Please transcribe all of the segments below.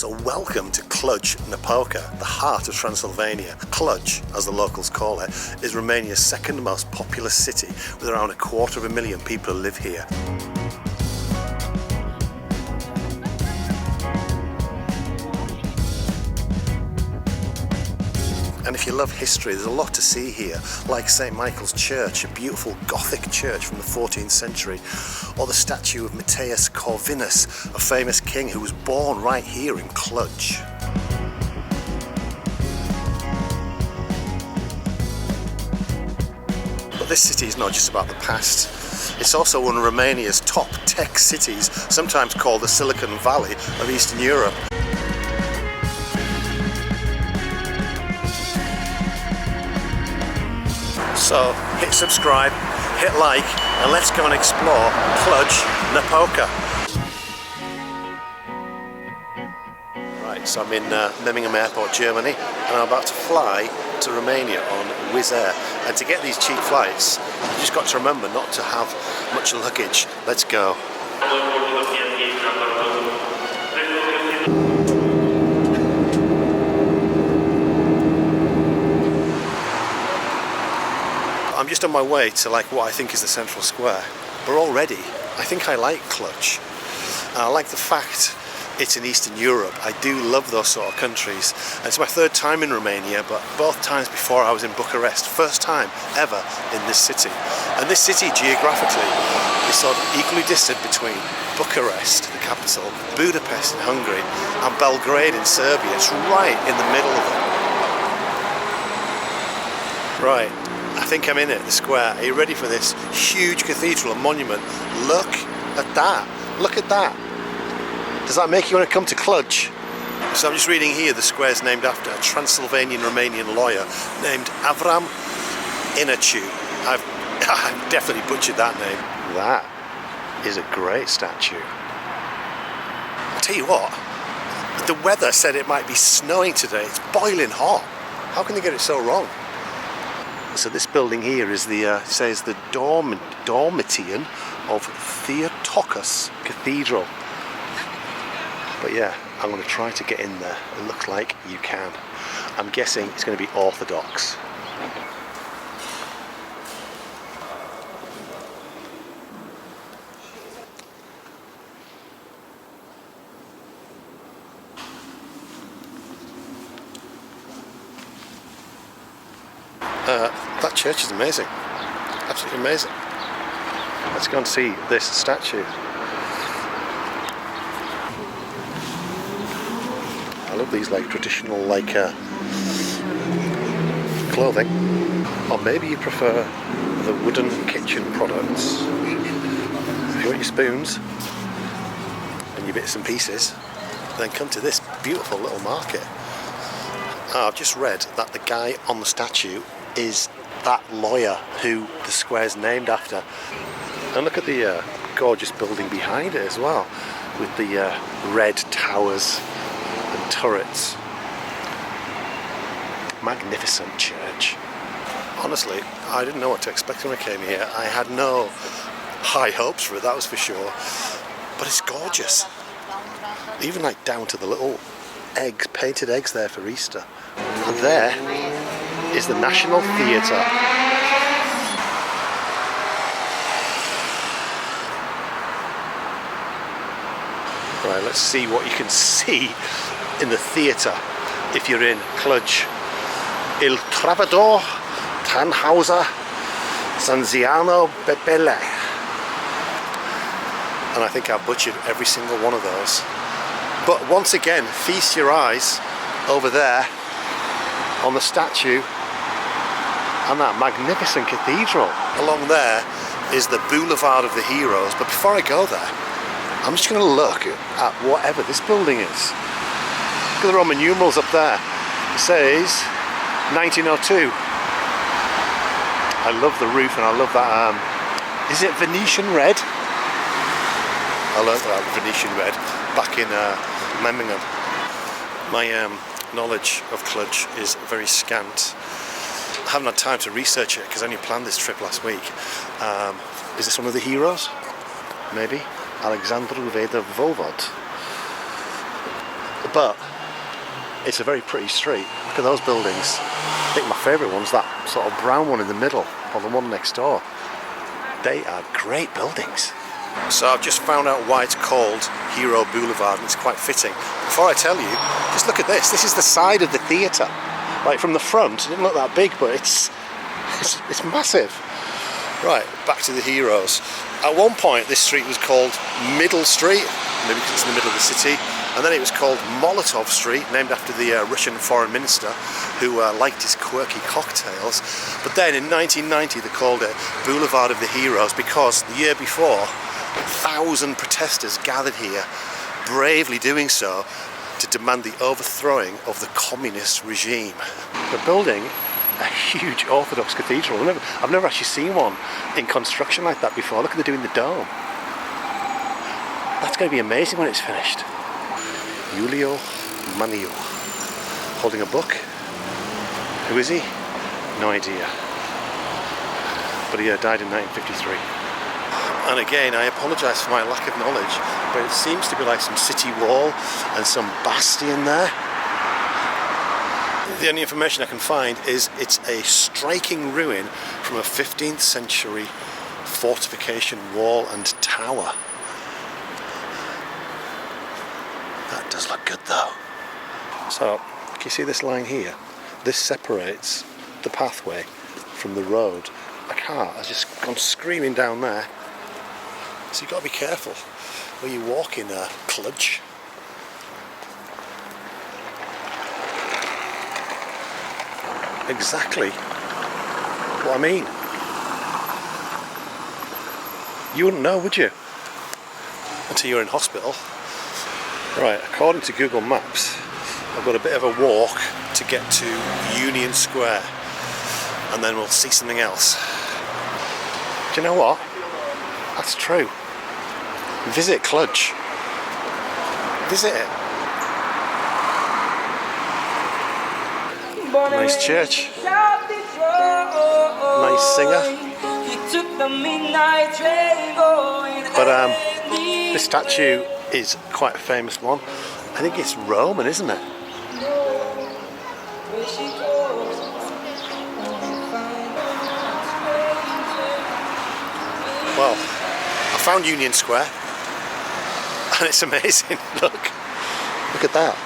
So welcome to Cluj Napoca, the heart of Transylvania. Cluj, as the locals call it, is Romania's second most populous city, with around 250,000 people who live here. And if you love history, there's a lot to see here, like St. Michael's Church, a beautiful Gothic church from the 14th century, or the statue of Matthias Corvinus, a famous king who was born right here in Cluj. But this city is not just about the past. It's also one of Romania's top tech cities, sometimes called the Silicon Valley of Eastern Europe. So hit subscribe, hit like, and let's go and explore Cluj Napoca. Right, so I'm in Memmingen Airport, Germany, and I'm about to fly to Romania on Wizz Air. And to get these cheap flights, you just got to remember not to have much luggage. Let's go. I'm just on my way to what I think is the central square, but already I think I like Cluj. I like the fact it's in Eastern Europe. I do love those sort of countries. And it's my third time in Romania, but both times before I was in Bucharest. First time ever in this city. And this city geographically is sort of equally distant between Bucharest, the capital, Budapest in Hungary, and Belgrade in Serbia. It's right in the middle of it. Right. I think I'm in it, the square. Are you ready for this huge cathedral and monument? Look at that. Look at that. Does that make you want to come to Cluj? So I'm just reading here, the square is named after a Transylvanian Romanian lawyer named Avram Inaciu. I've definitely butchered that name. That is a great statue. I'll tell you what, the weather said it might be snowing today. It's boiling hot. How can they get it so wrong? So this building here is says the Dormition of Theotokos Cathedral. But yeah, I'm going to try to get in there. It looks like you can. I'm guessing it's going to be Orthodox. That church is amazing, absolutely amazing. Let's go and see this statue. I love these traditional clothing. Or maybe you prefer the wooden kitchen products. If you want your spoons and your bits and pieces, then come to this beautiful little market. I've just read that the guy on the statue is that lawyer who the square is named after. And look at the gorgeous building behind it as well, with the red towers and turrets. Magnificent church. Honestly, I didn't know what to expect when I came here. I had no high hopes for it, that was for sure. But it's gorgeous. Even down to the little eggs, painted eggs there for Easter. And there is the National Theatre. Right, let's see what you can see in the theatre if you're in Cluj. Il Trovador Tannhauser Sanziano Bebele. And I think I've butchered every single one of those. But once again, feast your eyes over there on the statue and that magnificent cathedral. Along there is the Boulevard of the Heroes, but before I go there, I'm just going to look at whatever this building is. Look at the Roman numerals up there. It says 1902. I love the roof and I love that, is it Venetian red? I learned about Venetian red back in Memmingen. My knowledge of Cluj is very scant. I haven't had time to research it because I only planned this trip last week. Is this one of the heroes? Maybe? Alexandru Veda Vovod. but it's a very pretty street. Look at those buildings. I think my favourite one's that sort of brown one in the middle, or the one next door. They are great buildings. So I've just found out why it's called Hero Boulevard, and it's quite fitting. Before I tell you, just look at this. This is the side of the theatre. Like from the front, it didn't look that big, but it's massive. Right, back to the heroes. At one point, this street was called Middle Street, maybe because it's in the middle of the city, and then it was called Molotov Street, named after the Russian foreign minister who liked his quirky cocktails. But then in 1990, they called it Boulevard of the Heroes because the year before, 1,000 protesters gathered here, bravely doing so to demand the overthrowing of the communist regime. They're building a huge Orthodox Cathedral. I've never actually seen one in construction like that before. Look at they're doing the dome. That's going to be amazing when it's finished. Julio Manio, holding a book. Who is he? No idea. But he died in 1953. And again, I apologise for my lack of knowledge, but it seems to be like some city wall and some bastion there. The only information I can find is it's a striking ruin from a 15th century fortification wall and tower. That does look good though. So, can you see this line here? This separates the pathway from the road. A car has just gone screaming down there. So you've got to be careful when you walk in Cluj. Exactly what I mean. You wouldn't know, would you? Until you're in hospital. Right, according to Google Maps, I've got a bit of a walk to get to Union Square, and then we'll see something else. Do you know what? That's true. Visit Cluj. Visit it. Nice church. Nice singer. But this statue is quite a famous one. I think it's Roman, isn't it? Well, I found Union Square and it's amazing. Look at that.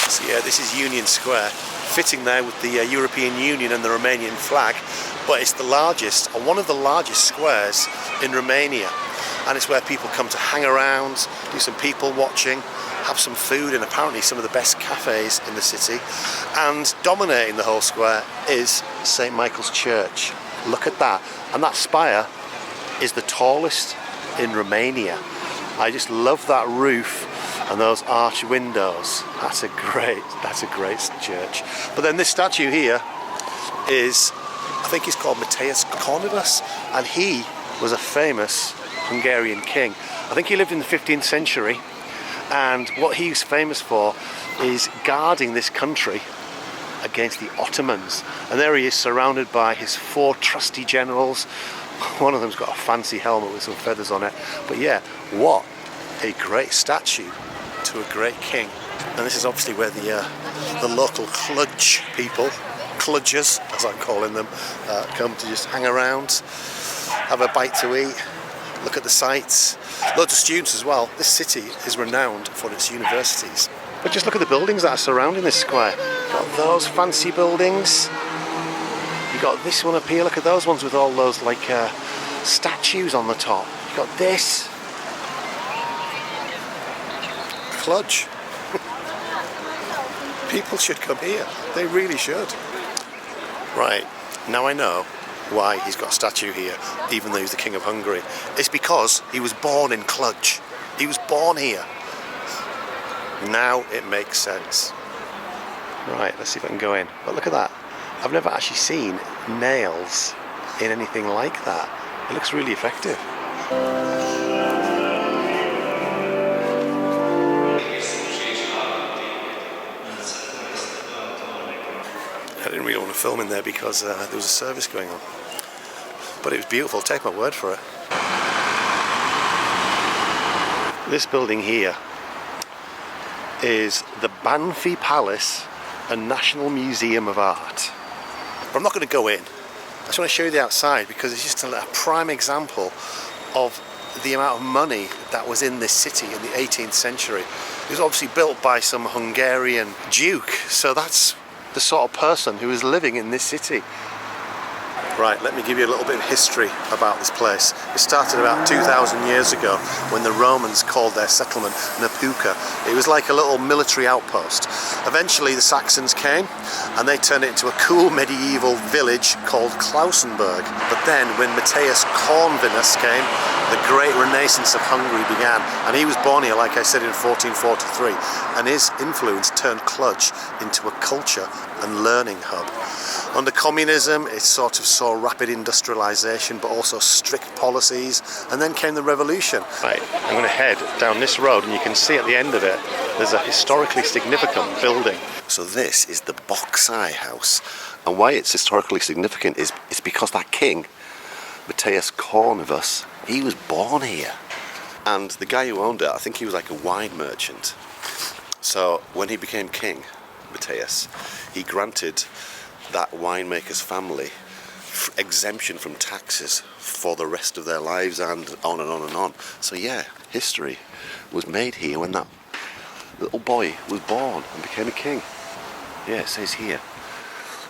So yeah, this is Union Square, fitting there with the European Union and the Romanian flag, but it's the largest, or one of the largest squares in Romania, and it's where people come to hang around, do some people watching, have some food, and apparently some of the best cafes in the city. And dominating the whole square is St. Michael's Church. Look at that. And that spire is the tallest in Romania. I just love that roof and those arch windows. That's a great church. But then this statue here is, I think he's called Matthias Cornelius, and he was a famous Hungarian king. I think he lived in the 15th century, and what he's famous for is guarding this country against the Ottomans. And there he is, surrounded by his 4 trusty generals. One of them's got a fancy helmet with some feathers on it. But yeah, what a great statue to a great king. And this is obviously where the local Cluj people, Clujers as I'm calling them, come to just hang around, have a bite to eat, look at the sights. Loads of students as well. This city is renowned for its universities. But just look at the buildings that are surrounding this square. You've got those fancy buildings. You've got this one up here. Look at those ones with all those like statues on the top. You've got this. Cluj. People should come here. They really should. Right, now I know why he's got a statue here, even though he's the King of Hungary. It's because he was born in Cluj. He was born here. Now it makes sense. Right, let's see if I can go in. But look at that. I've never actually seen nails in anything like that. It looks really effective. I didn't really want to film in there because there was a service going on. but it was beautiful, take my word for it. This building here is the Bani Palace and National Museum of Art. But I'm not going to go in. I just want to show you the outside because it's just a prime example of the amount of money that was in this city in the 18th century. It was obviously built by some Hungarian duke, so that's the sort of person who was living in this city. Right, let me give you a little bit of history about this place. It started about 2,000 years ago when the Romans called their settlement Napoca. It was like a little military outpost. Eventually the Saxons came and they turned it into a cool medieval village called Klausenburg. But then when Matthias Corvinus came, the great renaissance of Hungary began. And he was born here, like I said, in 1443. And his influence turned Cluj into a culture and learning hub. Under communism, it sort of saw rapid industrialization, but also strict policies, and then came the revolution. Right, I'm going to head down this road, and you can see at the end of it, there's a historically significant building. So this is the Boxey House, and why it's historically significant is it's because that king, Matthias Corvinus, he was born here. And the guy who owned it, I think he was like a wine merchant. So when he became king, Matthias, he granted that winemaker's family exemption from taxes for the rest of their lives, and on and on and on. So yeah, history was made here when that little boy was born and became a king. Yeah, it says here,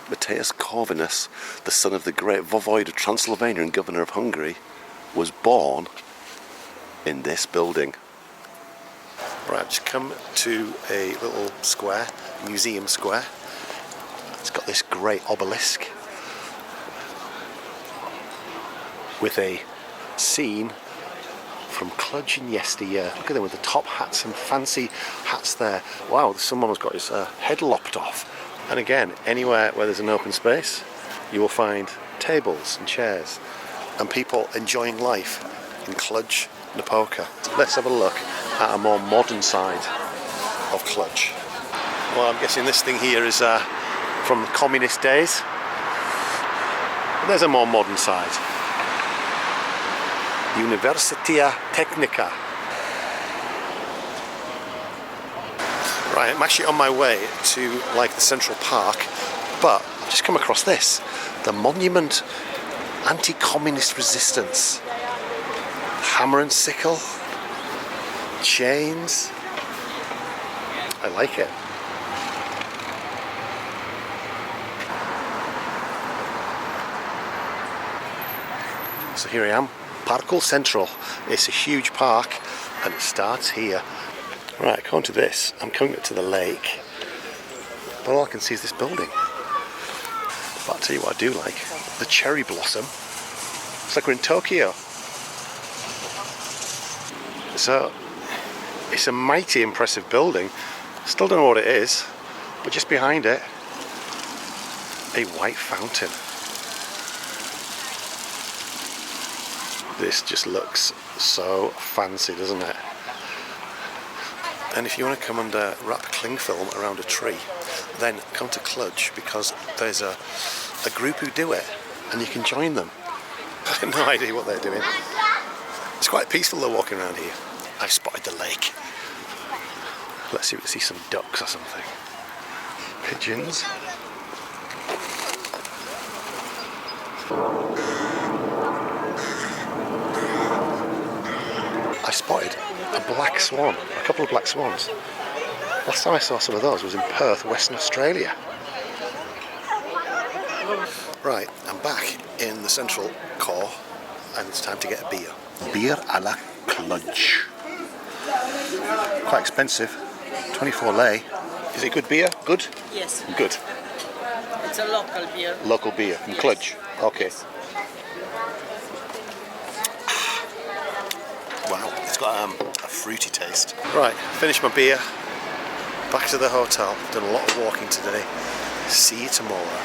Matthias Corvinus, the son of the great Voivode of Transylvania and governor of Hungary, was born in this building. Right, just come to a little square, museum square. It's got this great obelisk with a scene from Cluj in yesteryear. Look at them with the top hats and fancy hats there. Wow, someone has got his head lopped off. And again, anywhere where there's an open space, you will find tables and chairs and people enjoying life in Cluj Napoca. Let's have a look at a more modern side of Cluj. Well, I'm guessing this thing here is from the communist days. But there's a more modern side. Universitatea Technica. Right, I'm actually on my way to like the Central Park, but I've just come across this. The Monument Anti-Communist Resistance. Hammer and sickle. Chains. I like it. So here I am, Parcul Central. It's a huge park and it starts here. Right, according to this, I'm coming up to the lake, but all I can see is this building. But I'll tell you what I do like, the cherry blossom. It's like we're in Tokyo. So, it's a mighty impressive building. Still don't know what it is, but just behind it, a white fountain. This just looks so fancy, doesn't it? And if you want to come and wrap cling film around a tree, then come to Cluj, because there's a group who do it, and you can join them. I have no idea what they're doing. It's quite peaceful though walking around here. I've spotted the lake. Let's see if we see some ducks or something. Pigeons. I spotted a black swan, a couple of black swans. Last time I saw some of those was in Perth, Western Australia. Right, I'm back in the central core and it's time to get a beer. Beer a la Cluj. Quite expensive, 24 lei. Is it good beer? Good? Yes. Good. It's a local beer. Local beer from Cluj. Okay. Wow, it's got a fruity taste. Right, finished my beer. Back to the hotel. Done a lot of walking today. See you tomorrow.